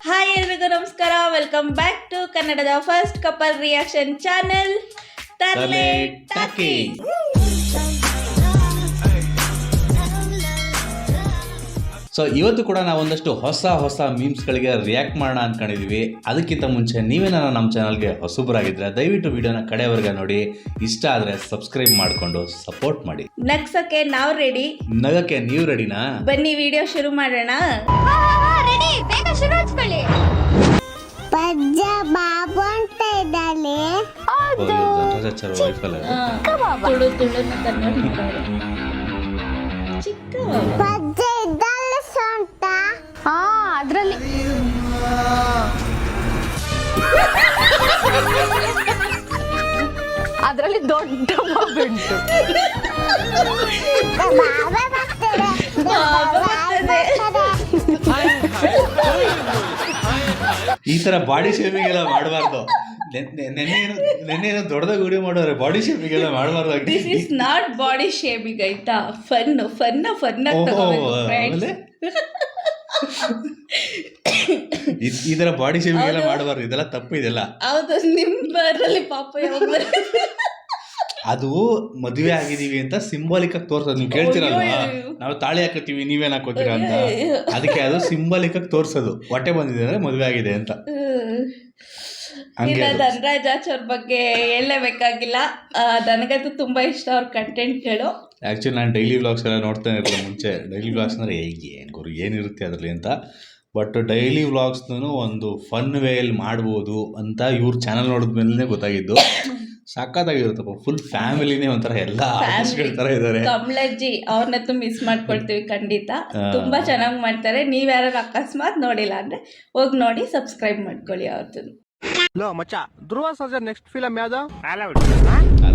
Hi ಎಲ್ರಿಗೂ ನಮಸ್ಕಾರ, welcome back to ಕನ್ನಡದ ಫಸ್ಟ್ ಕಪಲ್ ರಿಯಾಕ್ಷನ್ ಚಾನೆಲ್ ತರ್ಲೆ ಟಾಕಿ. ಸೊ ಇವತ್ತು ಕೂಡ ನಾವು ಒಂದಷ್ಟು ಹೊಸ ಮೀಮ್ಸ್ಗಳಿಗೆ ರಿಯಾಕ್ಟ್ ಮಾಡೋಣ ಅಂದ್ಕೊಂಡಿದ್ದೀವಿ. ಅದಕ್ಕಿಂತ ಮುಂಚೆ ನೀವೇನಾರ ನಮ್ಮ ಚಾನಲ್ಗೆ ಹೊಸಬರಾಗಿದ್ದರೆ ದಯವಿಟ್ಟು ವಿಡಿಯೋನ ಕಡೆವರೆಗೆ ನೋಡಿ. ಇಷ್ಟ ಆದರೆ ಸಬ್ಸ್ಕ್ರೈಬ್ ಮಾಡಿಕೊಂಡು ಸಪೋರ್ಟ್ ಮಾಡಿ. ನಗ್ಸಕ್ಕೆ ನಾವು ರೆಡಿ, ನಗಕ್ಕೆ ನೀವು ರೆಡಿನಾ? ಬನ್ನಿ ವಿಡಿಯೋ ಶುರು ಮಾಡೋಣ. ತುಳು ತುಳುನ ಕನ್ನಡ ಚಿಕ್ಕ ಅದ್ರಲ್ಲಿ ಅದ್ರಲ್ಲಿ ದೊಡ್ಡ ಉಂಟು. ಈ ತರ ಬಾಡಿ ಶೇಮಿಂಗ್ ಎಲ್ಲ ಮಾಡಬಾರ್ದು. ನೆನ್ನೆ ದೊಡ್ಡದಾಗ ವಿಡಿಯೋ ಮಾಡೋರೆ ಬಾಡಿ ಶೇಮಿಂಗ್ ಎಲ್ಲ ಮಾಡಬಾರ್ದು. This is not body shaming ಆಯ್ತಾ, ಫನ್ ಈ ತರ ಬಾಡಿ ಶೇಮಿಂಗ್ ಎಲ್ಲ ಮಾಡಬಾರ್ದು. ಇದೆಲ್ಲ ತಪ್ಪು. ಇದೆಲ್ಲ ಹೌದು, ನಿಮ್ಮಲ್ಲಿ ಪಾಪ ಅದು ಮದುವೆ ಆಗಿದೀವಿ ಅಂತ ಸಿಂಬಾಲಿಕ್ ಆಗಿ ತೋರ್ಸೋದು. ನೀವು ಕೇಳ್ತಿರಲ್ವಾ, ನಾವು ತಾಳಿ ಹಾಕತ್ತೀವಿ ನೀವೇನ್ ಹಾಕೋತೀರಾ ಅಂತ, ಅದಕ್ಕೆ ಅದು ಸಿಂಬಾಲಿಕ್ ಆಗಿ ತೋರ್ಸೋದು. ಹೊಟ್ಟೆ ಬಂದಿದೆ ಅಂದ್ರೆ ಮದುವೆ ಆಗಿದೆ ಅಂತ. ಧನರಾಜ್ ಅವ್ರ ಬಗ್ಗೆ ಹೇಳಲೇಬೇಕಾಗಿಲ್ಲ. ನನಗಂತೂ ತುಂಬಾ ಇಷ್ಟ ಅವ್ರ ಕಂಟೆಂಟ್ಗಳು. ಆ್ಯಕ್ಚುಲಿ ನಾನು ಡೈಲಿ ವ್ಲಾಗ್ಸ್ ಎಲ್ಲ ನೋಡ್ತಾನೆ ಇರಲಿಲ್ಲ ಮುಂಚೆ. ಡೈಲಿ ವ್ಲಾಗ್ಸ್ ಅಂದರೆ ಏನಿರುತ್ತೆ ಅದರಲ್ಲಿ ಅಂತ. ಬಟ್ ಡೈಲಿ ವ್ಲಾಗ್ಸ್ನೂ ಒಂದು ಫನ್ ವೇಯಲ್ಲಿ ಮಾಡ್ಬೋದು ಅಂತ ಇವ್ರ ಚಾನಲ್ ನೋಡಿದ್ಮೇಲೆ ಗೊತ್ತಾಗಿದ್ದು. ಸಕ್ಕತ್ತಾಗಿರುತ್ತಪ್ಪ. ಫುಲ್ ಫ್ಯಾಮಿಲಿನೇ ಒಂಥರ ಎಲ್ಲ ಆರ್ಟಿಸ್ಟ್ಗಳ ಥರ ಇದ್ದಾರೆ. ಕಮಲಜ್ಜಿ ಅವ್ರನ್ನಂತೂ ಮಿಸ್ ಮಾಡ್ಕೊಳ್ತೀವಿ ಖಂಡಿತ. ತುಂಬಾ ಚೆನ್ನಾಗಿ ಮಾಡ್ತಾರೆ. ನೀವ್ಯಾರು ಅಕಸ್ಮಾತ್ ನೋಡಿಲ್ಲ ಅಂದ್ರೆ ಹೋಗಿ ನೋಡಿ, ಸಬ್ಸ್ಕ್ರೈಬ್ ಮಾಡ್ಕೊಳ್ಳಿ ಅವ್ರದ್ದು. ಲೋ ಮಚ್ಚ, ಧ್ರುವ ಸರ್ಜಾ ನೆಕ್ಸ್ಟ್ ಫಿಲಮ್ ಯಾವ್ದು?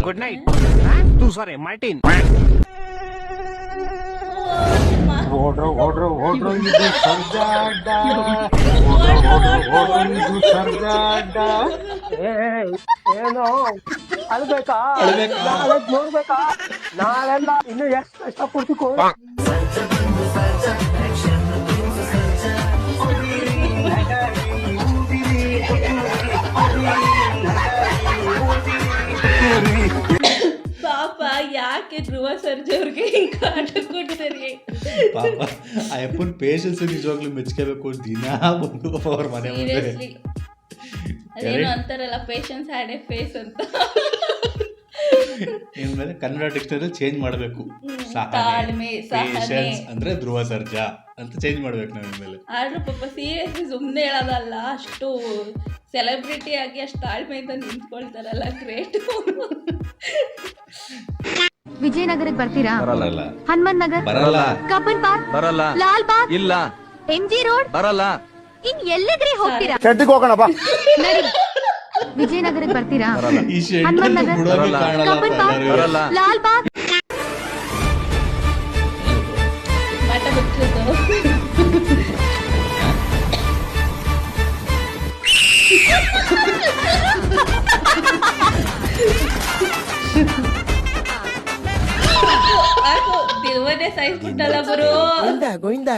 Good night. ತೂ ಸಾರಿ ಮಾರ್ಟಿನ್. ಓಡ್ರೋ ಇದು ಸರ್ಜಾಡ, ಇದು ಸರ್ಜಾಡ. ಏನೋ ಅಳ್ಬೇಕಾ? ನೋಡ್ಬೇಕಾ? ನಾವೆಲ್ಲ ಇನ್ನು ಎಷ್ಟು ಕಷ್ಟಪಡ್ತೀಕೋ. ಪಾಪ ಯಾಕೆ ಧ್ರುವ ಸರ್ಜಾ ಅವ್ರಿಗೆ ಹಿಂಗ್ ಕಾಟ ಕೊಡ್ತಾರೆ ಪಾಪ. ಆ ಅಪ್ಪನ ಪೇಷನ್ಸ್ ನಿಜವಾಗ್ಲೂ ಮೆಚ್ಕೋಬೇಕು. ದಿನ ಬಂದು ಅವ್ರ ಮನೆ ಮುಂದೆ ಅದೇನೋ ಅಂತಾರಲ್ಲ, ಪೇಷನ್ಸ್ ಹ್ಯಾಡ್ ಎ ಫೇಸ್ ಅಂತ. ಇನ್ಮೇಲೆ ಕನ್ನಡ ಡಿಕ್ಷನರಿ ಚೇಂಜ್ ಮಾಡಬೇಕು. ತಾಳ್ಮೆ, ಪೇಷನ್ಸ್ ಅಂದ್ರೆ ಧ್ರುವ ಸರ್ಜಾ ಅಂತ ಚೇಂಜ್ ಮಾಡ್ಬೇಕು ನಾವು ಇನ್ಮೇಲೆ. ಆದ್ರೂ ಪಾಪ ಸೀರಿಯಸ್ಲಿ ಸುಮ್ಮನೆ ಹೇಳೋದಲ್ಲ, ಅಷ್ಟು ಸೆಲೆಬ್ರಿಟಿ ಆಗಿ ಅಷ್ಟು ತಾಳ್ಮೆಯಿಂದ ನಿಂತ್ಕೊಳ್ತಾರಲ್ಲ, ಗ್ರೇಟ್. ವಿಜಯನಗರಕ್ಕೆ ಬರ್ತೀರಾ? ಬರಲ್ಲ. ಹನುಮನ್ ನಗರ್ ಬರಲ್ಲ. ಕಬ್ಬನ್ ಪಾರ್ಕ್ ಬರಲ್ಲ. ಲಾಲ್ ಬಾಗ್ ಇಲ್ಲ. MG ರೋಡ್ ಬರಲ್ಲ. ಇನ್ ಎಲ್ಲಿಗ್ರಿ ಹೋಗ್ತೀರಾ? ಶೆಡ್ಡಿಗೆ ಹೋಗೋಣ ಬಾ. ನಡಿ. ವಿಜಯನಗರಕ್ಕೆ ಬರ್ತೀರಾ? ಈ ಹನುಮನ್ ನಗರ್ ಕಬ್ಬನ್ ಪಾರ್ಕ್ ಬರಲ್ಲ. ಲಾಲ್ ಬಾಗ್. ಮಾಟ ಬಿಟ್ಟಿದ್ದು తిరువనే సైజ్ పుట్టాల గురు. గోయిందా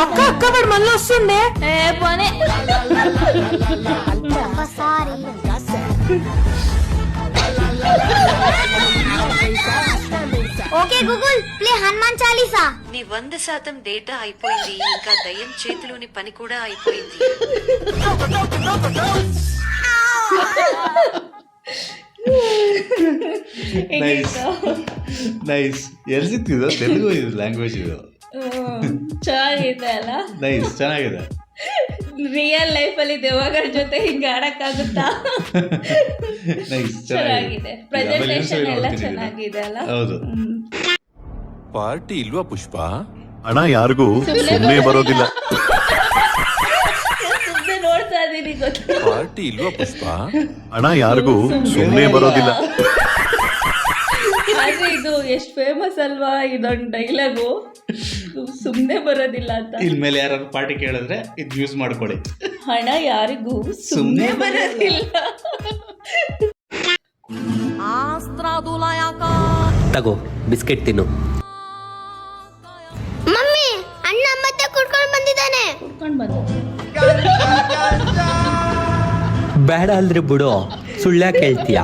అక్క వాడు మళ్ళీ వస్తుండే. పోనే okay Google play Hanuman Chalisa. నీ 100% డేటా అయిపోయింది, ఇంకా దయ్యం చేతిలోని పని కూడా అయిపోయింది. ನೈಸ್. ಎಲ್ಲಿ ಸಿಕ್ತಿದ್ದು? ತೆಲುಗು ಇದು ಲ್ಯಾಂಗ್ವೇಜ್ ಇದು. ಚೆನ್ನಾಗಿದೆ ಅಲ್ಲ? ನೈಸ್, ಚೆನ್ನಾಗಿದೆ. ರಿಯಲ್ ಲೈಫ್ ಅಲ್ಲಿ ದೇವಗಳ ಜೊತೆ ಹಿಂಗ ಆಡಕ್ಕಾಗುತ್ತಾ? ನೈಸ್, ಚೆನ್ನಾಗಿದೆ. ಪ್ರೆಸೆಂಟೇಷನ್ ಎಲ್ಲ ಚೆನ್ನಾಗಿದೆ ಅಲ್ಲ? ಹೌದು. ಪಾರ್ಟಿ ಇಲ್ವಾ ಪುಷ್ಪ? ಹಣ ಯಾರಿಗೂ ಸುಮ್ಮನೆ ಬರೋದಿಲ್ಲ. ಸುಮ್ಮನೆ ನೋಡ್ತಾ ಇದೀನಿ ಗೊತ್ತು. ಪಾರ್ಟಿ ಇಲ್ವಾ ಪುಷ್ಪ? ಹಣ ಯಾರಿಗೂ ಸುಮ್ಮನೆ ಬರೋದಿಲ್ಲ. ಆದ್ರೆ ಇದು ಎಷ್ಟು ಫೇಮಸ್ ಅಲ್ವಾ ಇದೊಂದು ಡೈಲಾಗು, ಸುಮ್ಮನೆ ಬರೋದಿಲ್ಲ ಅಂತ. ಇನ್ಮೇಲೆ ಯಾರು ಪಾರ್ಟಿ ಕೇಳಿದ್ರೆ ಇದು ಯೂಸ್ ಮಾಡ್ಕೊಳ್ಳಿ. ಹಣ ಯಾರಿಗೂ ಸುಮ್ಮನೆ ಬರೋದಿಲ್ಲ. ತಗೋ ಬಿಸ್ಕೆಟ್ ತಿನ್ನು. ಮಮ್ಮಿ ಅಣ್ಣ ಮತ್ತೆ ಕುಡ್ಕೊಂಡು ಬಂದಿದ್ದಾನೆ. ಕುಡ್ಕೊಂಡು ಬಂದು ಬೇಡ ಅಲ್ರಿ ಬಿಡು, ಸುಳ್ಳ್ಯಾಕೆ ಹೇಳ್ತೀಯಾ?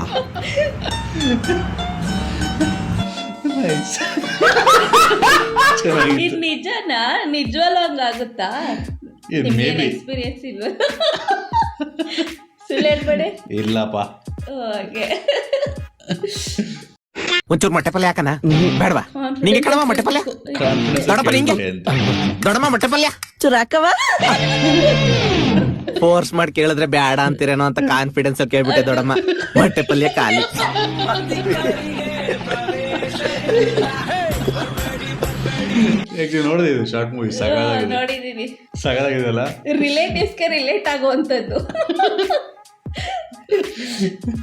ಇದು ನಿಜನಾ? ನಿಜವಲ್ಲ ಹಂಗಾಗುತ್ತಾ? ಇದು ನಿಮ್ಗೇನು maybe. ಎಕ್ಸ್ಪೀರಿಯನ್ಸ್ ಇಲ್ವ? ಸುಳ್ಳು ಹೇಳ್ಬೇಡಿ. ಇಲ್ಲಪ್ಪ. ಓಕೆ. ಒಂಚೂರು ಮೊಟ್ಟೆ ಪಲ್ಯ ಹಾಕನ ಬೇಡವಾ? ನಿಂಗೆ ಕಡಮ ಮೊಟ್ಟೆ ಪಲ್ಯ ದೊಡ್ಡಪ್ಪ, ನಿಂಗೆ ದೊಡ್ಡಮ್ಮ ಮೊಟ್ಟೆ ಪಲ್ಯ ಚುರಾಕವ ಫೋರ್ಸ್ ಮಾಡಿ ಕೇಳಿದ್ರೆ ಬೇಡ ಅಂತೀರೇನೋ ಅಂತ ಕಾನ್ಫಿಡೆನ್ಸ್ ಅಲ್ಲಿ ಕೇಳ್ಬಿಟ್ಟೆ ದೊಡ್ಡಮ್ಮ. ಮೊಟ್ಟೆ ಪಲ್ಯ ಖಾಲಿ. ನೋಡಿದೆ ಇದು ಶಾರ್ಟ್ ಮೂವಿ, ಸಗದಾಗಿದೆ. ನೋಡಿದೀನಿ. ಸಗದಾಗಿದೆಲ್ಲ. ರಿಲೇಟಿವ್ಸ್ಗೆ ರಿಲೇಟ್ ಆಗುವಂಥದ್ದು.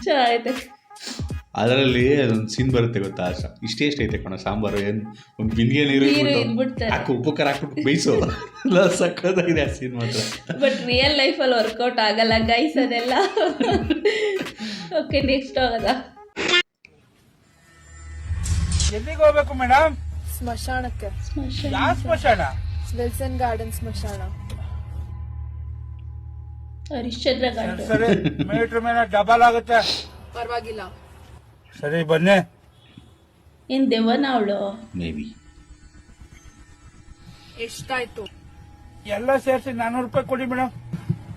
ಚೆನ್ನಾಗೈತೆ. ಅದರಲ್ಲಿ ಅದೊಂದು ಸೀನ್ ಬರುತ್ತೆ ಗೊತ್ತಾ? ಇಷ್ಟೇ ಐತೆ ಕಣ ಸಾಂಬಾರು, ಏನು ಒಂದು ಬಿಂದಿಗೆ ನೀರು ಇದ್ಬಿಡ್ತಾರೆ. ಹಾಕು, ಉಪ್ಪು ಖಾರ ಹಾಕ್ಬಿಟ್ಟು ಬೇಯಿಸೋ. ಸಕ್ಕತ್ತಾಗಿದೆ ಆ ಸೀನ್ ಮಾತ್ರ. ಬಟ್ ರಿಯಲ್ ಲೈಫಲ್ಲಿ ವರ್ಕೌಟ್ ಆಗಲ್ಲ ಗೈಸ್ ಅದೆಲ್ಲ. ಓಕೆ, ನೆಕ್ಸ್ಟ್ ಹೋಗೋದ? ಎಲ್ಲಿಗೆ ಹೋಗ್ಬೇಕು ಮೇಡಮ್? ಸ್ಮಶಾನಕ್ಕೆ. ಯಾವ ಸ್ಮಶಾನ? ವಿಲ್ಸನ್ ಗಾರ್ಡನ್ ಸ್ಮಶಾನ. ಹರಿಶ್ಚಂದ್ರ ಘಾಟ್. ಸರಿ, ಮೀಟರ್ ಮೇಲೆ ಡಬಲ್ ಆಗುತ್ತೆ. ಪರವಾಗಿಲ್ಲ. ಸರಿ ಬನ್ನಿ. ಏನ್ ದೆವ್ವನ ಅವಳು? May be. ಎಷ್ಟಾಯ್ತು? ಎಲ್ಲ ಸೇರಿಸಿ 400 ರೂಪಾಯಿ ಕೊಡಿ ಮೇಡಮ್.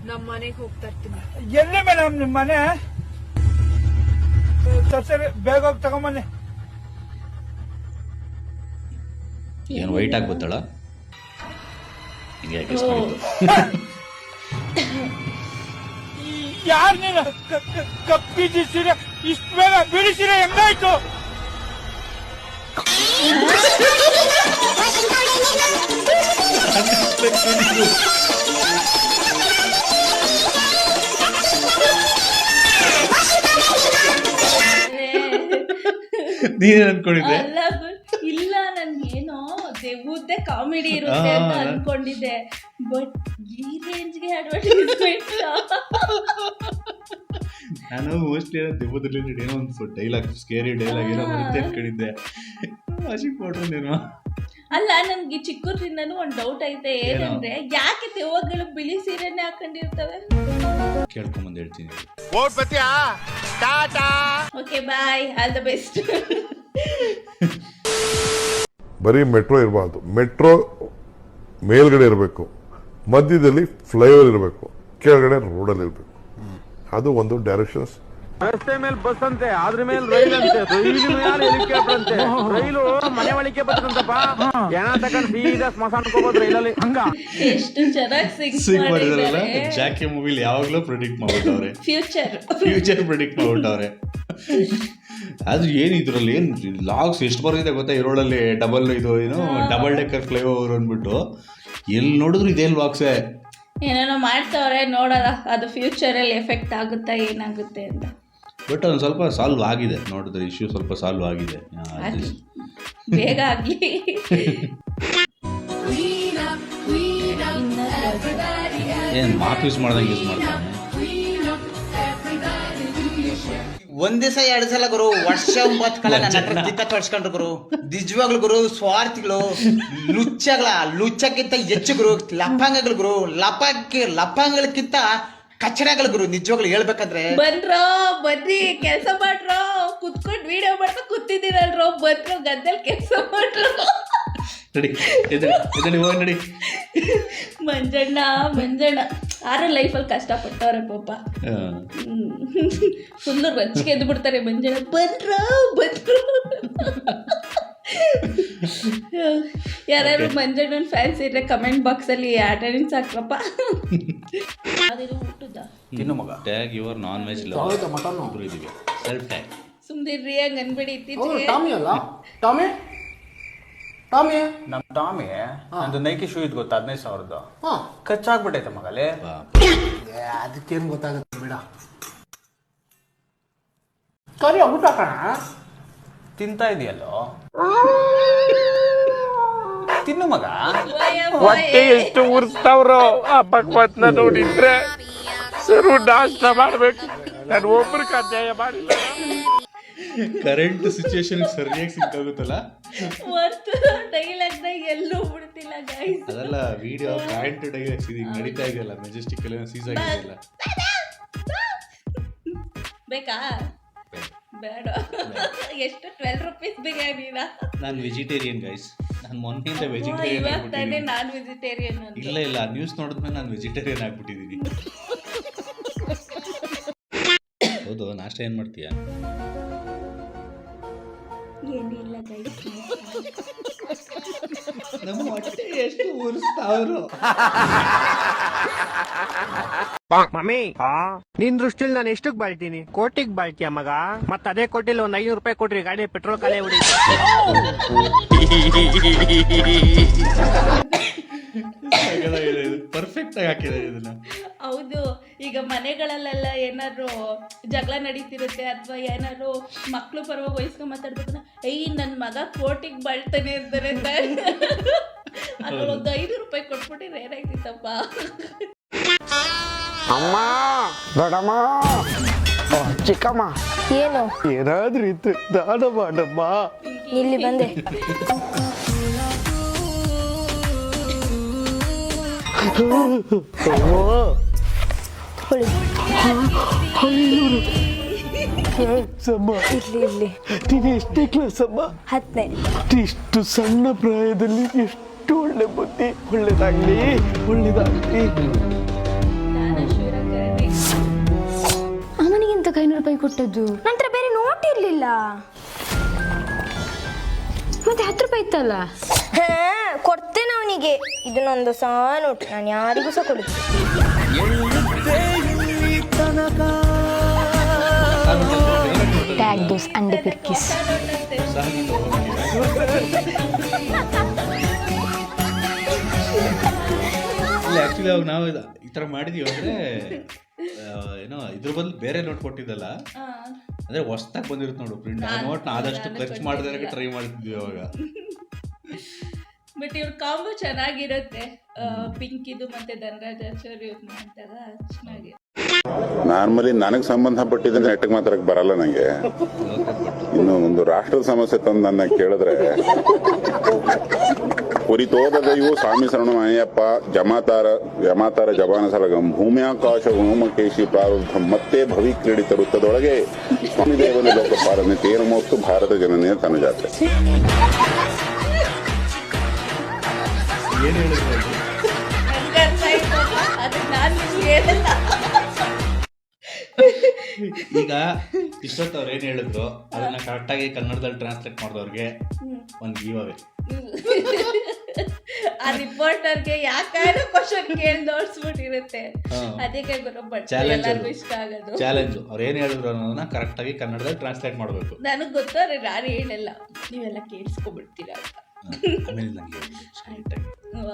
ನಮ್ಮ ಮನೆಗೆ ಹೋಗ್ತಾ ಇರ್ತೀನಿ. ಎಲ್ಲಿ ಮೇಡಮ್ ನಿಮ್ಮ ಮನೆ? ಸರಿ ಬೇಗ ಹೋಗಿ ತಗೊಂಬನ್ನಿ. ಏನು ವೈಟ್ ಆಗಿ ಗೊತ್ತಾಳ? ಹಿಂಗೆ ಯಾರು ನೀನು? ಕಪ್ಪಿದ ಸೀರೆ ಇಷ್ಟು ಬೇಗ ಬಿಡಿ ಸೀರೆ ಹೆಂಗಾಯ್ತು? ನೀನೇನು ಅನ್ಕೊಂಡಿದ್ದೆ? ಅಲ್ಲ ಇಲ್ಲ, ನನ್ಗೇನೋ ದೆವ್ವದ್ದೇ ಕಾಮಿಡಿ ಇರುತ್ತೆ ಅಂತ ಅನ್ಕೊಂಡಿದ್ದೆ. ಬಟ್ ಈ ರೇಂಜ್ಗೆ ಅಡ್ವರ್ಟೈಸ್ಮೆಂಟ್. ನಾನು ಮೋಸ್ಟ್ಲಿ ಏನೋ ದೆವ್ವದ ರಿಲೇಟೆಡ್ ಏನೋ ಒಂದು ಡೈಲಾಗ್, ಸ್ಕೇರಿ ಡೈಲಾಗ್ ಏನೋ ಬರುತ್ತೆ ಅನ್ಕೊಂಡಿದ್ದೆ. ವಾಶಿಂಗ್ ಪೌಡರ್ ನೀನು. ಅಲ್ಲ, ನನ್ಗೆ ಚಿಕ್ಕದ್ರಿಂದನೂ ಒಂದು ಡೌಟ್ ಐತೆ. ಏನಂದ್ರೆ ಯಾಕೆ ದೆವ್ವಗಳು ಬಿಳಿ ಸೀರೆನೆ ಹಾಕೊಂಡಿರ್ತವೆ? ಕೇಳ್ಕೊಂಬಂದು ಹೇಳ್ತೀನಿ. Okay, bye, all the best. ಬರೀ ಮೆಟ್ರೋ ಇರಬಾರ್ದು. ಮೆಟ್ರೋ ಮೇಲ್ಗಡೆ ಇರಬೇಕು, ಮಧ್ಯದಲ್ಲಿ ಫ್ಲೈಓವರ್ ಇರಬೇಕು, ಕೆಳಗಡೆ ರೋಡಲ್ಲಿ ಇರಬೇಕು. ಅದು ಒಂದು ಡೈರೆಕ್ಷನ್ಸ್. ರಸ್ತೆ ಮೇಲೆ ಬಸ್ ಅಂತೆ, ಅದ್ರ ಮೇಲೆ ರೈಲ್ ಅಂತೆ, ರೈಲಿನ ಮೇಲೆ ಹೆಲಿಕಾಪ್ಟರ್ ಅಂತೆ. ರೈಲು ಮನೆ ಒಳಗೆ ಬರ್ತಂತಪ್ಪ. ಏನ ತಗೊಂಡು ಸೀದಾ ಸ್ಮಶಾನಕ್ಕೆ ಹೋಗೋದು ರೈಲಲ್ಲಿ. ಹಂಗ ಎಷ್ಟು ಚೆನ್ನಾಗಿ ಸಿಂಗ್ ಮಾಡಿದಾರಲ್ಲ. ಜಾಕಿ ಮೂವಿಲಿ ಯಾವಾಗಲೂ ಪ್ರೆಡಿಕ್ಟ್ ಮಾಡ್ಬಿಟ್ಟವ್ರೆ, ಫ್ಯೂಚರ್ ಪ್ರೆಡಿಕ್ಟ್ ಮಾಡ್ಬಿಟ್ಟವ್ರೆ. ಅದು ಏನು ಇದ್ರಲ್ಲಿ ಏನು ಲಾಗ್ಸ್ ಎಷ್ಟು ಬರೋದಿದೆ ಗೊತ್ತಾ? ಈ ರೋಡಲ್ಲಿ ಡಬಲ್ ಇದು ಏನು ಡಬಲ್ ಡೆಕ್ಕರ್ ಫ್ಲೈಓವರ್ ಅಂದ್ಬಿಟ್ಟು ಎಲ್ಲಿ ನೋಡಿದ್ರು ಇದೇ ಲಾಗ್ಸೇ. ಏನೇನೋ ಮಾಡ್ತಾವ್ರೆ, ನೋಡೋಣ ಅದು ಫ್ಯೂಚರಲ್ಲಿ ಎಫೆಕ್ಟ್ ಆಗುತ್ತಾ ಏನಾಗುತ್ತೆ ಅಂತ. ಬಟ್ ಅದೊಂದು ಸ್ವಲ್ಪ ಸಾಲ್ವ್ ಆಗಿದೆ, ನೋಡಿದ್ರೆ ಇಶ್ಯೂ ಸ್ವಲ್ಪ ಸಾಲ್ವ್ ಆಗಿದೆ. ಬೇಗ ಆಗ್ಲಿ. ಏನು ಮಾಪ್ ಯೂಸ್ ಮಾಡ್ದಂಗೆ ಯೂಸ್ ಮಾಡ್ತಾನೆ. ಒಂದ್ ದಿವಸ 2 ಸಲ ಗುರು, ವರ್ಷ 9 ಕಲ ನನ್ನ ತಿಕ್ಕ ತೊಡ್ಸ್ಕೊಂಡ್ರು ಗುರು. ನಿಜವಾಗ್ಲು ಗುರು, ಸ್ವಾರ್ಥಿಗಳು, ಲುಚ್ಚಕ್ಕಿಂತ ಹೆಚ್ಚು ಗುರು ಲಫಂಗಗಳು ಗುರು. ಲಫಂಗಗಳಕ್ಕಿಂತ ಕಚಡಗಳು ಗುರು. ನಿಜವಾಗ್ಲು ಹೇಳ್ಬೇಕಂದ್ರೆ ಬಂದ್ರೋ, ಬನ್ನಿ ಕೆಲಸ ಮಾಡ್ರೋ, ಕುತ್ಕೊಂಡು ವಿಡಿಯೋ ಮಾಡ್ತಾ ಕೂತಿದ್ದೀರಲ್ರೋ, ಬಂದ್ರು ಗದ್ದಲ್ ಕೆಲಸ ಮಾಡ್ರು. ನಡಿ ಹೋಗಿ ನಡಿ. ಮಂಜಣ್ಣ ಆರ ಲೈಫಲ್ಲಿ ಕಷ್ಟಪಟ್ಟವ್ರೆ ಪಾಪ. ಫುಲ್ಲು ರೊಚ್ಚಿಗೆ ಎದ್ದು ಬಿಡ್ತಾರೆ ಮಂಜಣ್ಣ. ಬಂದ್ರು. ಯಾರು ಮಂಜಣ್ಣನ ಫ್ಯಾನ್ಸ್ ಇದ್ರೆ ಕಮೆಂಟ್ ಬಾಕ್ಸಲ್ಲಿ ಅಟೆಂಡೆನ್ಸ್ ಹಾಕ್ರಪ್ಪ. ಅದೇನು ಊಟದ ತಿನ್ನು ಮಗ. Tag your non veg lover ಇದೀವಿ. Self tag. ಸುಮ್ದಿರ್ರಿ, ಹಂಗೆ ಅನ್ಬೇಡಿ. ಇತ್ತೀಚೆಗೆ ಟಾಮಿ ನಂದು ನೈಕಿ ಶೂ ಇದ್ ಗೊತ್ತಾ? 15,000 ಖರ್ಚಾಗ್ಬಿಟ್ಟೈತೆ ಮಗಲೇ. ಅದಕ್ಕೇನು ಗೊತ್ತಾಗುತ್ತೆ ಬಿಡ. ಕರಿ ಊಟ ಕಣ ತಿಂತಾ ಇದೆಯಲ್ಲೋ, ತಿನ್ನು ಮಗ. ಹೊಟ್ಟೆ ಎಷ್ಟು ಉರ್ಸ್ತಾವ್ರೋ ಆ ಭಗವತ್ನ ನೋಡಿದ್ರೆ ಸರು ನಾಷ್ಟ ಮಾಡ್ಬೇಕು. ನಾನು ಒಬ್ರಿಗೆ ಅನ್ಯಾಯ ಮಾಡಿಲ್ಲ. ಕರೆಂಟ್ ಸಿಚುವೇಶನ್ ಸರಿಯಾಗಿ ಸಿಕ್ಕಾಗುತ್ತಲ್ಲ. ವರ್ತು ಡೈಲಾಗ್ನ ಎಲ್ಲೂ ಬಿಡ್ತಿಲ್ಲ ಗೈಸ್. ಅದಲ್ಲ ವಿಡಿಯೋ ಕರೆಂಟ್ ಡೈಲಾಗ್ಸ್ ಇದು ನಡೀತಾ ಇದೆಯಲ್ಲ ಮೆಜೆಸ್ಟಿಕ್ ಅಲ್ಲಿ ಸೀಸ್ ಆಗಿದೆಯಲ್ಲ. ಬೇಕಾ? ಬೇಡ. ಎಷ್ಟು 12 ರೂಪೀಸ್ ಬಿರಿಯಾನಿನ? ನಾನು ವೆಜಿಟೇರಿಯನ್ ಗೈಸ್. ನಾನು ಮೊನ್ನೆಯಿಂದ ಇವಾಗ ವೆಜಿಟೇರಿಯನ್ ತಾನೇ ನಾನ್ ವೆಜಿಟೇರಿಯನ್ ಅಂತ. ಇಲ್ಲ ನ್ಯೂಸ್ ನೋಡಿದ್ಮೇಲೆ ನಾನು ವೆಜಿಟೇರಿಯನ್ ಆಗ್ಬಿಟ್ಟಿದ್ದೀನಿ. ಹೌದು, ನಾಷ್ಟ ಏನು ಮಾಡ್ತೀಯಾ? ಏನಿಲ್ಲ ಗೈಸ್. ನಮ್ಮ ಹೊಟ್ಟೆ ಎಷ್ಟು ಉರಿಸ್ತಾವ್ರು. ಮಮ್ಮಿ ನಿನ್ ದೃಷ್ಟಿಲಿ ನಾನು ಎಷ್ಟಕ್ ಬಾಳ್ತೀನಿ? ಕೋಟಿಗ್ ಬಾಳ್ತೀಯ ಮಗ? ಮತ್ತ ಅದೇ ಕೋಟಿಲಿ ಒಂದ್ 500 ರೂಪಾಯಿ ಕೊಟ್ರಿ ಗಾಡಿ ಪೆಟ್ರೋಲ್ ಖಾಲಿ ಹೊಡಿತು. ಪರ್ಫೆಕ್ಟ್ ಆಗಿ ಹಾಕಿದೆ ಇದನ್ನ. ಹೌದು, ಈಗ ಮನೆಗಳಲ್ಲೆಲ್ಲ ಏನಾದ್ರು ಜಗಳ ನಡೀತಿರುತ್ತೆ ಅಥವಾ ಏನಾದ್ರು ಮಕ್ಳು ಪರವಾಗಿ ವಯಸ್ಕೊಂಡು ಮಾತಾಡ್ಬೇಕು, ನನ್ನ ಮಗ ಕೋಟಿಗೆ ಬಾಳ್ತಾನೆ ಅಂತಾರೆ ಅಂತ. ಅದ್ರಲ್ಲಿ ಒಂದು 5 ರೂಪಾಯಿ ಕೊಟ್ಬಿಟ್ಟಿದ್ರೆ ಏನಾಗ್ತಿತ್ತಪ್ಪ. ಅಮ್ಮ, ದೊಡ್ಡಮ್ಮ, ಚಿಕ್ಕಮ್ಮ, ಏನು ಏನಾದ್ರೂ ಇತ್ತು ದಾನ ಮಾಡಮ್ಮ. ಇಲ್ಲಿ ಬಂದೆ. ಇಲ್ಲಿ ನೀನು ಎಷ್ಟೇ ಕ್ಲಾಸ್ ಅಮ್ಮ? 10ನೇ. ಇಷ್ಟು ಸಣ್ಣ ಪ್ರಾಯದಲ್ಲಿ ಎಷ್ಟು ಒಳ್ಳೆ ಬುದ್ಧಿ. ಒಳ್ಳೇದಾಗ್ಲಿ. ಅವನಿಗಿಂತ 500 ರೂಪಾಯಿ ಕೊಟ್ಟದ್ದು. ನಂತರ ಬೇರೆ ನೋಟ್ ಇರ್ಲಿಲ್ಲ. ಮತ್ತೆ 10 ರೂಪಾಯಿ ಇತ್ತಲ್ಲ. ಕೊಡ್ತೇನೆ ಅವನಿಗೆ. ಇದನ್ನೊಂದು ಸಹ ನೋಟ್ ನಾನು ಯಾರಿಗೂ ಸಹ ಕೊಡುತ್ತೆ. ಟ್ಯಾಗ್ ದೋಸ್ ಅಂಡೆ ಪಿರ್ಕಿಸ್. ಇಲ್ಲ ಆ್ಯಕ್ಚುಲಿ ಅವಾಗ ನಾವು ಈ ಥರ ಮಾಡಿದೀವಿ ಅಂದರೆ ಏನೋ ಇದ್ರ ಬದಲು ಬೇರೆ ನೋಟ್ ಕೊಟ್ಟಿದ್ದಲ್ಲ, ಅಂದರೆ ಹೊಸ್ದಾಗಿ ಬಂದಿರುತ್ತೆ ನೋಡು ಪ್ರಿಂಟ್. ಆ ನೋಟ್ನ ಆದಷ್ಟು ಖರ್ಚು ಮಾಡಿದಾಗ ಟ್ರೈ ಮಾಡ್ತಿದ್ವಿ ಅವಾಗ. ಬಟ್ ಇವ್ರ ಕಾಂಬೋ ಚೆನ್ನಾಗಿರುತ್ತೆ. ಪಿಂಕ್ ಇದು ಮತ್ತೆ ಧನರಾಜಾಚಾರ್ಯ ಯೂಸ್ ಮಾಡಿದಾಗ ಚೆನ್ನಾಗಿ. ನಾರ್ಮಲಿ ನನಗೆ ಸಂಬಂಧಪಟ್ಟಿದ್ರೆ ನೆಟ್ಟಗೆ ಮಾತಾಡಕ್ ಬರಲ್ಲ ನಂಗೆ. ಇನ್ನು ಒಂದು ರಾಷ್ಟ್ರದ ಸಮಸ್ಯೆ ತಂದು ನನ್ನ ಕೇಳಿದ್ರೆ ಕುರಿತೋದದೆಯು ಸ್ವಾಮಿ ಶರಣಮಯ್ಯಪ್ಪ ಜಮಾತಾರ ಜಪಾನ ಸಲಗಂ ಭೂಮ್ಯಾಕಾಶ ವ್ಯೋಮಕೇಶಿ ಪ್ರಾರಬ್ಧಂ ಮತ್ತೆ ಭವಿ ಕ್ರೀಡಿತರುತ್ತದೊಳಗೆ ಸ್ವಾಮಿ ದೇವನ ಲೋಕಪಾಲನೆ ತೇರುಮೋಸ್ತು ಭಾರತ ಜನನೆಯ ತನುಜಾತ್ರೆ. ಏನು ಹೇಳಿದ್ರು ನಂಗೆ ಅರ್ಥ ಆಯ್ತು. ಅದಕ್ಕೆ ನಾನು ನಿಮ್ಗೆ ಹೇಳಿಲ್ಲ. ಈಗ ಇಷ್ಟೊತ್ತು ಅವ್ರು ಏನು ಹೇಳಿದ್ರು ಅದನ್ನ ಕರೆಕ್ಟಾಗಿ ಕನ್ನಡದಲ್ಲಿ ಟ್ರಾನ್ಸ್ಲೇಟ್ ಮಾಡಿದವ್ರಿಗೆ ಒಂದು ಗಿವ್ ಅವೇ. ಆ ರಿಪೋರ್ಟರ್ಗೆ ಯಾಕಾದ್ರೂ ಕ್ವಶನ್ ಕೇಳಿ ನೋಡ್ಸ್ಬಿಟ್ಟಿರುತ್ತೆ. ಅದಕ್ಕೆ ಬಟ್ ಎಲ್ಲರಿಗೂ ಇಷ್ಟ ಆಗೋದು ಚಾಲೆಂಜು. ಅವ್ರು ಏನು ಹೇಳಿದ್ರು ಅನ್ನೋದನ್ನ ಕರೆಕ್ಟಾಗಿ ಕನ್ನಡದಲ್ಲಿ ಟ್ರಾನ್ಸ್ಲೇಟ್ ಮಾಡಬೇಕು. ನನಗೆ ಗೊತ್ತಾದ್ರೆ ನಾನು ಹೇಳಲ್ಲ, ನೀವೆಲ್ಲ ಕೇಳಿಸ್ಕೊಬಿಡ್ತೀರಾ ಅಂತ. ಆಮೇಲೆ ನನಗೆ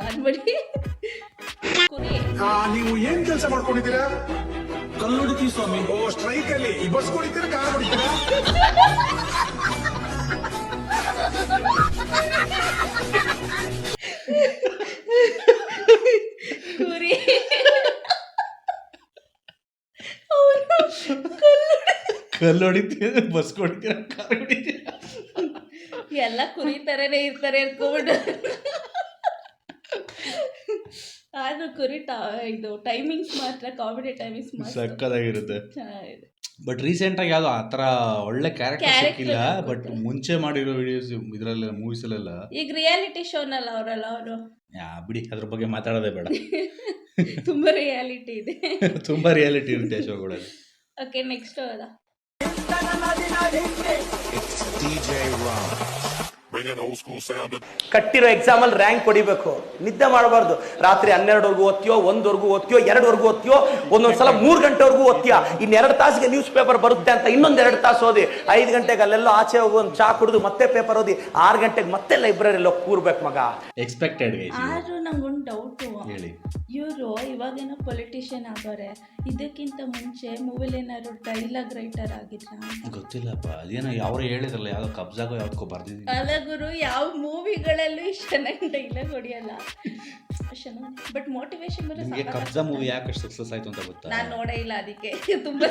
ಅನ್ಬಿಡಿ. ಕುರಿ ನೀವು ಏನ್ ಕೆಲಸ ಮಾಡ್ಕೊಂಡಿದ್ದೀರಾ? ಕಲ್ಲು ಹೊಡಿತೀವಿ ಸ್ವಾಮಿ. ಓ, ಸ್ಟ್ರೈಕ್ ಅಲ್ಲಿ ಬಸ್ ಹೊಡಿತೀರಾ, ಕಾರ್ ಹೊಡಿತೀರಾ? ಕುರಿ ಕಲ್ಲು ಹೊಡಿತೀರ, ಬಸ್ ಹೊಡಿತೀರ, ಕಾರ್ ಹೊಡಿತೀರ. ಎಲ್ಲ ಕುರಿ ತರನೇ ಇರ್ತಾರೆ ಅನ್ಕೊಂಡ್ಬಿಟ್ಟು. ಆದ್ರೂ ಕುರಿ ಇದು ಟೈಮಿಂಗ್ಸ್ ಮಾತ್ರ, ಕಾಮಿಡಿ ಟೈಮಿಂಗ್ಸ್ ಮಾತ್ರ ಸಕ್ಕದಾಗಿರುತ್ತೆ. ಚೆನ್ನಾಗಿದೆ. ಬಟ್ ರೀಸೆಂಟಾಗಿ ಯಾವುದೋ ಆ ಥರ ಒಳ್ಳೆ ಕ್ಯಾರೆಕ್ಟರ್ ಸಿಕ್ಕಿಲ್ಲ. ಬಟ್ ಮುಂಚೆ ಮಾಡಿರೋ ವಿಡಿಯೋಸ್ ಇದರಲ್ಲ ಮೂವೀಸಲ್ಲೆಲ್ಲ ಈಗ ರಿಯಾಲಿಟಿ ಶೋನಲ್ಲ ಅವರಲ್ಲ ಅವರು. ಬಿಡಿ, ಅದ್ರ ಬಗ್ಗೆ ಮಾತಾಡೋದೇ ಬೇಡ. ತುಂಬಾ ರಿಯಾಲಿಟಿ ಇದೆ. ತುಂಬಾ ರಿಯಾಲಿಟಿ ಇರುತ್ತೆ ಆ ಶೋಗಳಲ್ಲಿ. ಓಕೆ, ನೆಕ್ಸ್ಟ್ ಹೋದ. ಕಟ್ಟಿರೋ ಎಕ್ಸಾಮಲ್ಲಿ ರ್ಯಾಂಕ್ ಹೊಡಿಬೇಕು. ನಿದ್ದೆ ಮಾಡಬಾರ್ದು. ರಾತ್ರಿ 12ವರೆಗೂ ಓದ್ತೀಯೋ, 1ವರೆಗೂ ಓದ್ತೀಯೋ, 2ವರೆಗೂ ಓದ್ತೀಯೋ, ಒಂದೊಂದ್ಸಲ 3 ಗಂಟೆವರೆಗೂ ಓದ್ತೀಯ. ಇನ್ನು 2 ತಾಸಿಗೆ ನ್ಯೂಸ್ ಪೇಪರ್ ಬರುತ್ತೆ ಅಂತ ಇನ್ನೊಂದು 2 ತಾಸು ಓದಿ, 5 ಗಂಟೆಗೆ ಅಲ್ಲೆಲ್ಲ ಆಚೆ ಹೋಗಿ ಒಂದು ಚಾ ಕುಡಿದು ಮತ್ತೆ ಪೇಪರ್ ಓದಿ 6 ಗಂಟೆಗೆ ಮತ್ತೆ ಲೈಬ್ರರಿಯಲ್ಲಿ ಹೋಗಿ ಕೂರ್ಬೇಕು ಮಗ. ಎಕ್ಸ್ಪೆಕ್ಟೆಡ್. ಆದ್ರೂ ನಂಗೊಂದು ಡೌಟು. ಹೇಳಿ. ಇವರು ಇವಾಗೇನೋ ಪೊಲಿಟಿಷಿಯನ್ ಆಗೋರೆ, ಇದಕ್ಕಿಂತ ಮುಂಚೆ ಮೂವಿಲಿ ಏನಾದ್ರು ಡೈಲಾಗ್ ರೈಟರ್ ಆಗಿದ್ರ? ಗೊತ್ತಿಲ್ಲಪ್ಪ, ಅದೇನೋ ಯಾವ್ರು ಹೇಳಿದ್ರಲ್ಲ, ಯಾವ್ದೋ ಕಬ್ಜಾಗೋ ಯಾವ್ದಕ್ಕೋ ಬರ್ದಿದ್ದೀನಿ. ಅಲ್ಲ ಗುರು, ಯಾವ ಮೂವಿಗಳಲ್ಲೂ ಇಷ್ಟು ಚೆನ್ನಾಗಿ ಡೈಲಾಗ್ ಹೊಡಿಯಲ್ಲ. ಬಟ್ ಮೋಟಿವೇಶನ್ ನಿಮಗೆ ಕಬ್ಜಾ ಮೂವಿ ಯಾಕೆ ಸಕ್ಸಸ್ ಆಯ್ತು ಅಂತ ಗೊತ್ತಾ? ನಾನು ನೋಡೇ ಇಲ್ಲ, ಅದಕ್ಕೆ ತುಂಬಾ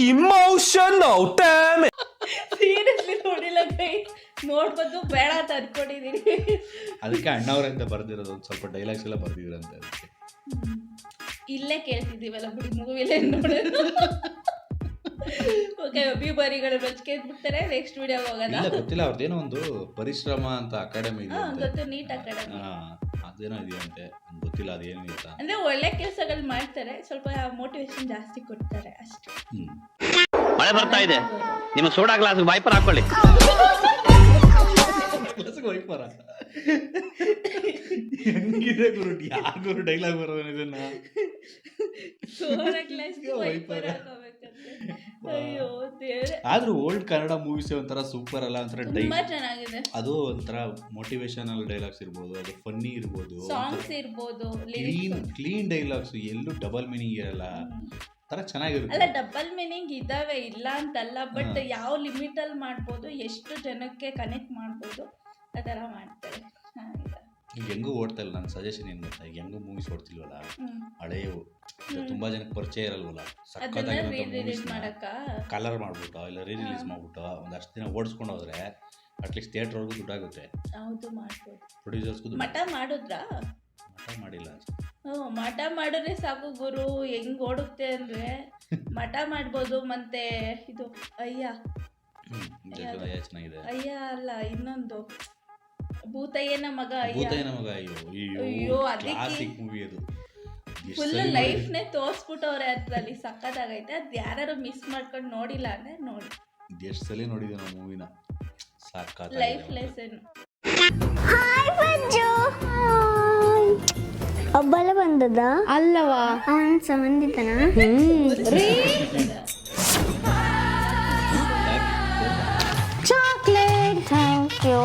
ಇಮೋಷನಲ್ ಡ್ಯಾಮೇಜ್. ಸೀರಿಯಸ್ಲಿ ನೋಡಿಲ್ಲ ಗೈ, ನೋಡ್ಬೋದು ಬೇಡ ಅಂತ ಅನ್ಕೊಂಡಿದೀನಿ. ಅದಕ್ಕೆ ಅಣ್ಣವರಿಂದ ಬರ್ದಿರೋದು ಒಂದು ಸ್ವಲ್ಪ ಡೈಲಾಗ್ಸ್ ಎಲ್ಲ ಬರ್ದಿದ್ರಂತೆ ಅದಕ್ಕೆ. ಇಲ್ಲೇ ಕೇಳ್ತಿದ್ದೀವಲ್ಲ ಬಿಡಿ, ಮೂವಿಲೇ ನೋಡೋದು. ಓಕೆ, ಅಭಿಮಾನಿಗಳು ರಚಿಕೆದ್ಬಿಡ್ತಾರೆ. ನೆಕ್ಸ್ಟ್ ವಿಡಿಯೋ ಹೋಗೋಣ. ಇಲ್ಲ ಗೊತ್ತಿಲ್ಲ, ಅವ್ರದ್ದೇನೋ ಒಂದು ಪರಿಶ್ರಮ ಅಂತ ಅಕಾಡೆಮಿ ಇದೆ ಅಂತೆ. ಗೊತ್ತು, ನೀಟ್ ಅಕಾಡೆಮಿ. ಅದೇನೋ ಇದೆಯಂತೆ, ಗೊತ್ತಿಲ್ಲ ಅದೇನು ಅಂತ. ಅಂದ್ರೆ ಒಳ್ಳೆ ಕೆಲಸಗಳು ಮಾಡ್ತಾರೆ, ಸ್ವಲ್ಪ ಮೋಟಿವೇಶನ್ ಜಾಸ್ತಿ ಕೊಡ್ತಾರೆ ಅಷ್ಟೇ. ಮಳೆ ಬರ್ತಾ ಇದೆ, ನಿಮ್ಮ ಸೋಡಾ ಗ್ಲಾಸ್ ವೈಪರ್ ಹಾಕೊಳ್ಳಿ. ವೈಪರ ಹೆಂಗಿದೆ ಗುರು, ಯಾರು ಡೈಲಾಗ್ ಬರೋದು ಇದನ್ನ? ಸೋಡಾ ಗ್ಲಾಸ್ ವೈಪರ್ ಹಾಕೋಬೇಕಂತೆ. ಅಯ್ಯೋ ದೇವ್ರೆ. ಆದ್ರೂ ಓಲ್ಡ್ ಕನ್ನಡ ಮೂವೀಸ್ ಒಂಥರ ಸೂಪರ್ ಅಲ್ಲ, ಒಂಥರ ತುಂಬಾ ಚೆನ್ನಾಗಿದೆ. ಅದು ಒಂಥರ ಮೋಟಿವೇಶನಲ್ ಡೈಲಾಗ್ಸ್ ಇರ್ಬೋದು, ಅದು ಫನ್ನಿ ಇರ್ಬೋದು, ಸಾಂಗ್ಸ್ ಇರ್ಬೋದು, ಕ್ಲೀನ್ ಡೈಲಾಗ್ಸ್, ಎಲ್ಲೂ ಡಬಲ್ ಮೀನಿಂಗ್ ಇರಲ್ಲ, ತರ ಚೆನ್ನಾಗಿರುತ್ತೆ. ಅಲ್ಲ, ಡಬಲ್ ಮೀನಿಂಗ್ ಇದಾವೆ, ಇಲ್ಲ ಅಂತಲ್ಲ, ಬಟ್ ಯಾವ ಲಿಮಿಟ್ ಅಲ್ಲಿ ಮಾಡ್ಬೋದು, ಎಷ್ಟು ಜನಕ್ಕೆ ಕನೆಕ್ಟ್ ಮಾಡ್ಬೋದು, ಆ ಥರ ಮಾಡ್ತಾರೆ. ಈಗ ಹೆಂಗೂ ಓಡ್ತಾ ಇಲ್ಲ. ನನ್ನ ಸಜೆಷನ್ ಏನು ಗೊತ್ತಾ, ಈಗ ಹೆಂಗೂ ಮೂವೀಸ್ ಓಡ್ತಿಲ್ವಲ್ಲ, ಹಳೆಯವು ತುಂಬಾ ಜನಕ್ಕೆ ಪರಿಚಯ ಇರಲ್ವಲ್ಲ, ಕಲರ್ ಮಾಡ್ಬಿಟ್ಟು ಇಲ್ಲ ರಿಲೀಸ್ ಮಾಡ್ಬಿಟ್ಟು ಒಂದಷ್ಟು ದಿನ ಓಡಿಸ್ಕೊಂಡು ಹೋದ್ರೆ ಅಟ್ಲೀಸ್ಟ್ ಥಿಯೇಟರ್ವರೆಗೂ ದುಡ್ಡಾಗುತ್ತೆ. ಹೌದು, ಮಾಡ್ಬೋದು. ಪ್ರೊಡ್ಯೂಸರ್ಸ್ಗೂ ಮಠ ಮಾಡಿದ್ರಾ? ಮಠ ಮಾಡಿಲ್ಲ. ಮಠ ಮಾಡಿದ್ರೆ ಸಾಕು ಗುರು, ಹೆಂಗ್ ಓಡುತ್ತೆ ಅಂದ್ರೆ ಮಠ ಮಾಡ್ಬೋದು. ಮತ್ತೆ ಇದು ಅಯ್ಯ ಚೆನ್ನಾಗಿದೆ. ಅಯ್ಯ ಅಲ್ಲ, ಇನ್ನೊಂದು ಭೂತಯ್ಯನ ಮಗ. ಭೂತಯ್ಯನ ಮಗ, ಅಯ್ಯೋ ಕ್ಲಾಸಿಕ್ ಮೂವಿ ಅದು. ಫುಲ್ ಲೈಫ್ನೇ ತೋರಿಸ್ಬಿಟ್ಟವ್ರೆ ಅದ್ರಲ್ಲಿ, ಸಕ್ಕತ್ತಾಗೈತೆ. ಅದು ಯಾರು ಮಿಸ್ ಮಾಡ್ಕೊಂಡು ನೋಡಿಲ್ಲ ಅಂದ್ರೆ ನೋಡಿ. ಎಷ್ಟು ಸಲ ನೋಡಿದ್ದೆ ನಾವು ಮೂವಿನ, ಸಾಕಾಗಿದೆ. Life lesson. ಹಾಯ್ ಬಜ್ಜು. ಒಬ್ಬಳ ಬಂದದ ಅಲ್ಲವಾ? ಸಂಬಂಧಿತನ. ಚಾಕ್ಲೇಟ್. Thank you.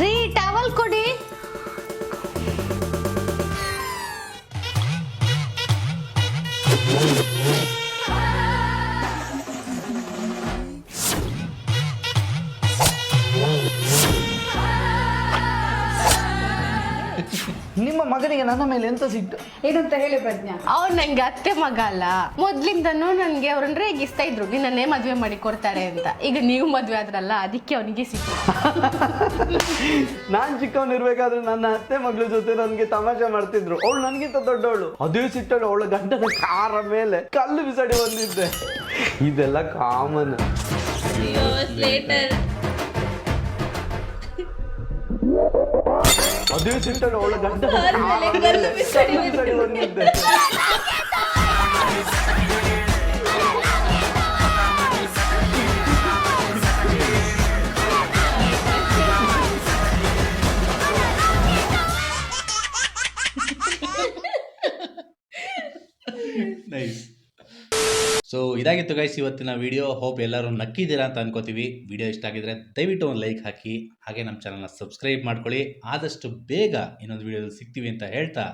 ರೀ, ಟವಲ್ ಕೊಡಿ. ನಿಮ್ಮ ಮಗನಿಗೆ ನನ್ನ ಮೇಲೆ ಎಂತ ಸಿಟ್ಟು? ಏನಂತ ಹೇಳಿ ಪ್ರಜ್ಞಾ? ಅವ್ರು ನಂಗೆ ಅತ್ತೆ ಮಗ ಅಲ್ಲ, ಮೊದ್ಲಿಂದನೂ ನನ್ಗೆ ಅವ್ರನ್ನ ರೇಗಿಸ್ತಾ ಇದ್ರು, ನಿನ್ನನ್ನೇ ಮದ್ವೆ ಮಾಡಿ ಕೊಡ್ತಾರೆ ಅಂತ. ಈಗ ನೀವು ಮದ್ವೆ ಆದ್ರಲ್ಲ, ಅದಕ್ಕೆ ಅವನಿಗೆ ಸಿಟ್ಟು. ನಾನ್ ಚಿಕ್ಕವನಿರ್ಬೇಕಾದ್ರೆ ನನ್ನ ಅತ್ತೆ ಮಗಳ ಜೊತೆ ನನ್ಗೆ ತಮಾಷೆ ಮಾಡ್ತಿದ್ರು. ಅವಳು ನನ್ಗಿಂತ ದೊಡ್ಡವಳು. ಅದೇ ಸಿಟ್ಟಳು ಅವಳ ಗಂಡನ ಕಾರ ಮೇಲೆ ಕಲ್ಲು ಬಿಸಾಡಿ ಬಂದಿದ್ದೆ. ಇದೆಲ್ಲ ಕಾಮನ್. ಅದೇ ಸಿಟ್ಟಳು ಅವಳ ಗಂಡನ ಕಾರ ಮೇಲೆ ಕಲ್ಲು ಬಿಸಾಡಿ ಬಂದಿದ್ದೆ. ನೈಸ್. ಸೊ ಇದಾಗಿತ್ತು ಗೈಸ್ ಇವತ್ತಿನ ವಿಡಿಯೋ. ಹೋಪ್ ಎಲ್ಲರೂ ನಕ್ಕಿದ್ದೀರಾ ಅಂತ ಅನ್ಕೋತೀವಿ. ವಿಡಿಯೋ ಇಷ್ಟ ಆಗಿದ್ರೆ ದಯವಿಟ್ಟು ಒಂದು ಲೈಕ್ ಹಾಕಿ, ಹಾಗೆ ನಮ್ಮ ಚಾನಲ್ನ ಸಬ್ಸ್ಕ್ರೈಬ್ ಮಾಡ್ಕೊಳ್ಳಿ. ಆದಷ್ಟು ಬೇಗ ಇನ್ನೊಂದು ವಿಡಿಯೋದಲ್ಲಿ ಸಿಗ್ತೀವಿ ಅಂತ ಹೇಳ್ತಾ